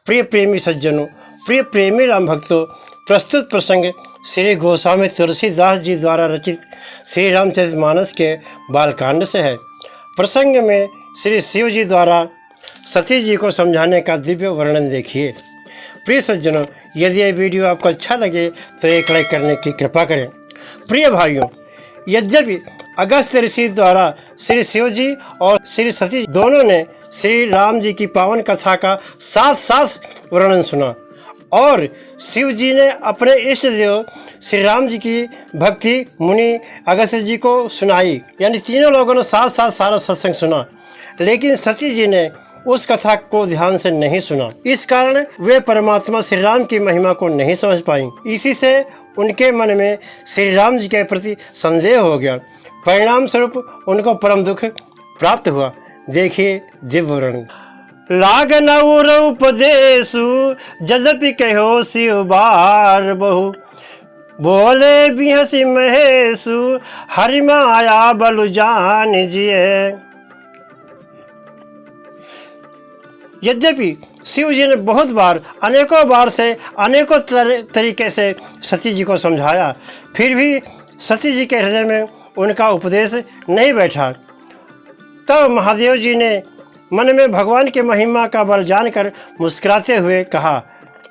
प्रिय प्रेमी सज्जनों, प्रिय प्रेमी राम भक्तों, प्रस्तुत प्रसंग श्री गोस्वामी तुलसीदास जी द्वारा रचित श्री रामचरितमानस के बालकांड से है। प्रसंग में श्री शिव जी द्वारा सती जी को समझाने का दिव्य वर्णन देखिए। प्रिय सज्जनों, यदि ये वीडियो आपको अच्छा लगे तो एक लाइक करने की कृपा करें। प्रिय भाइयों, यद्यपि अगस्त ऋषि द्वारा श्री शिव जी और श्री सती दोनों ने श्री राम जी की पावन कथा का साथ साथ वर्णन सुना और शिव जी ने अपने इष्ट देव श्री राम जी की भक्ति मुनि अगस्त जी को सुनाई, यानी तीनों लोगों ने साथ साथ सारा सत्संग सुना, लेकिन सती जी ने उस कथा को ध्यान से नहीं सुना। इस कारण वे परमात्मा श्री राम की महिमा को नहीं समझ पाई। इसी से उनके मन में श्री राम जी के प्रति संदेह हो गया। परिणाम स्वरूप उनको परम दुख प्राप्त हुआ। देखिए दिव्य वर्णन। लाग नवुर उपदेशु जदपि कहो शिव बार बहु, बोले बिहसी महेशु हरि माया बलु जान जिए। यद्यपि शिव जी ने बहुत बार अनेकों बार से अनेकों तरीके से सती जी को समझाया, फिर भी सती जी के हृदय में उनका उपदेश नहीं बैठा। तब महादेव जी ने मन में भगवान की महिमा का बल जानकर मुस्कुराते हुए कहा।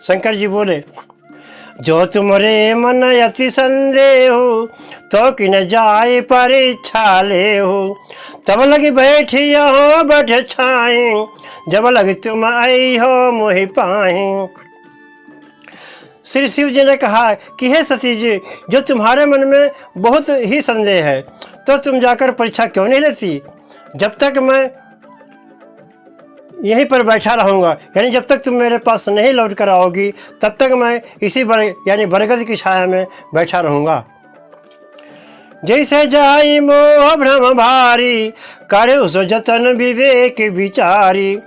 शंकर जी बोले, जो तुम्हारे मन अति संदेह हो तो कि न जाए परीक्षा ले हो, तब लगी बैठी हो बैठे छाए, जब लगी तुम आई हो मोहि पाए। श्री शिव जी ने कहा कि हे सती जी, जो तुम्हारे मन में बहुत ही संदेह है तो तुम जाकर परीक्षा क्यों नहीं लेती। जब तक मैं यहीं पर बैठा रहूँगा, यानी जब तक तुम मेरे पास नहीं लौट कर आओगी तब तक मैं इसी यानी बरगद की छाया में बैठा रहूँगा। जैसे जाई मोह भ्रम भारी, करे उस जतन विवेक विचारी,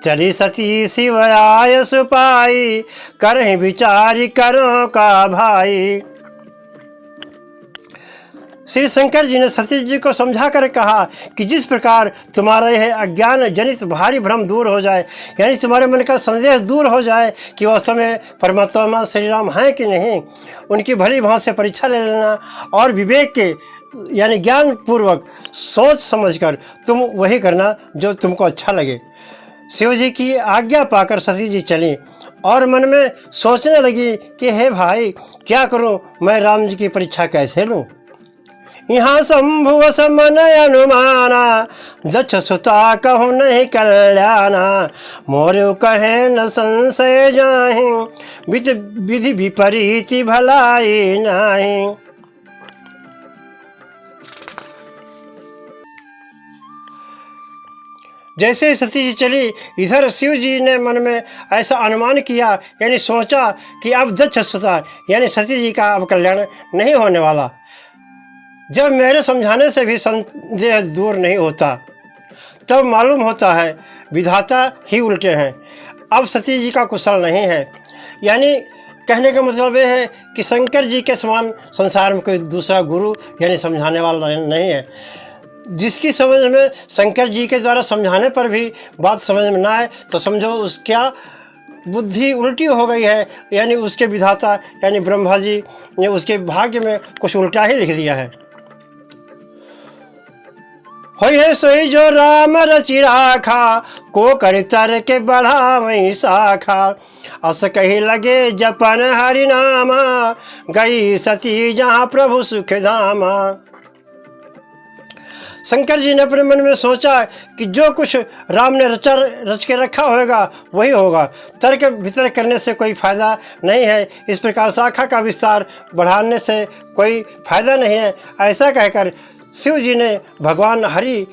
चली सती शिव आय सुपाई, करहि विचारी करो का भाई। श्री शंकर जी ने सती जी को समझा कर कहा कि जिस प्रकार तुम्हारा यह अज्ञान जनित भारी भ्रम दूर हो जाए, यानी तुम्हारे मन का संदेह दूर हो जाए कि वास्तव में परमात्मा श्री राम हैं कि नहीं, उनकी भली भांति से परीक्षा ले लेना और विवेक के यानी ज्ञान पूर्वक सोच समझकर तुम वही करना जो तुमको अच्छा लगे। शिव जी की आज्ञा पाकर सती जी चली और मन में सोचने लगी कि हे भाई, क्या करूं, मैं राम जी की परीक्षा कैसे लूं। यहाँ शंभु समन अनुमाना, दक्ष सुता कहूँ नहीं कल्याणा, मोरे कहे न संशय जाहि, विधि विपरीति भलाई नाही। जैसे सती जी चली, इधर शिव जी ने मन में ऐसा अनुमान किया, यानी सोचा कि अब दक्ष सुता यानी सती जी का अब कल्याण नहीं होने वाला। जब मेरे समझाने से भी संदेह दूर नहीं होता तब मालूम होता है विधाता ही उल्टे हैं, अब सती जी का कुशल नहीं है। यानी कहने का मतलब ये है कि शंकर जी के समान संसार में कोई दूसरा गुरु यानी समझाने वाला नहीं है। जिसकी समझ में शंकर जी के द्वारा समझाने पर भी बात समझ में ना आए तो समझो उसका बुद्धि उल्टी हो गई है, यानी उसके विधाता यानी ब्रह्मा जी ने उसके भाग्य में कुछ उल्टा ही लिख दिया है। होई है सोई जो राम रचि राखा, को कर तर के बढ़ा वही शाखा, अस कही लगे जपन हरि नामा, गई सती जहाँ प्रभु सुख धामा। शंकर जी ने अपने मन में सोचा कि जो कुछ राम ने रच के रखा होगा वही होगा, तर्क वितर्क करने से कोई फ़ायदा नहीं है, इस प्रकार शाखा का विस्तार बढ़ाने से कोई फ़ायदा नहीं है। ऐसा कहकर शिव जी ने भगवान हरि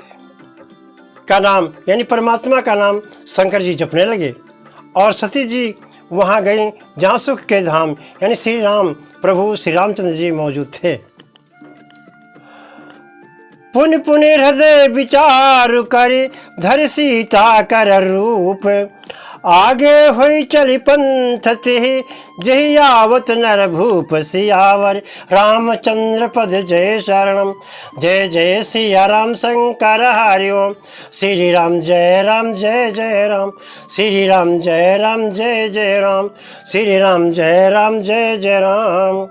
का नाम यानी परमात्मा का नाम शंकर जी जपने लगे और सती जी वहाँ गई जहाँ सुख के धाम यानी श्री राम प्रभु श्री रामचंद्र जी मौजूद थे। पुण्य पुण्य हृदय विचार कर धर सीता कर रूप, आगे हुई चली पंथ तिहि जहि आवत नर भूप सियावर। रामचंद्र पद जय शरणम। जय जय सिया राम शंकर हरि ओम। श्री राम जय जय राम। श्री राम जय जय राम। श्री राम जय जय राम।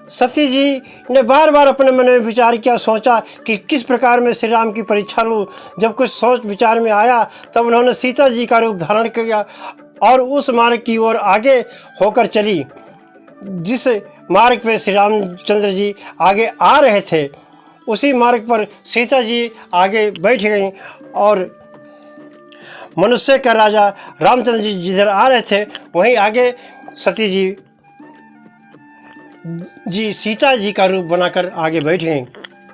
सती जी ने बार बार अपने मन में विचार किया, सोचा कि किस प्रकार मैं श्री राम की परीक्षा लूँ। जब कुछ सोच विचार में आया तब उन्होंने सीता जी का रूप धारण किया और उस मार्ग की ओर आगे होकर चली जिस मार्ग पे श्री रामचंद्र जी आगे आ रहे थे। उसी मार्ग पर सीता जी आगे बैठ गईं और मनुष्य का राजा रामचंद्र जी जिधर आ रहे थे वहीं आगे सती जी सीता जी का रूप बनाकर आगे बैठ गईं।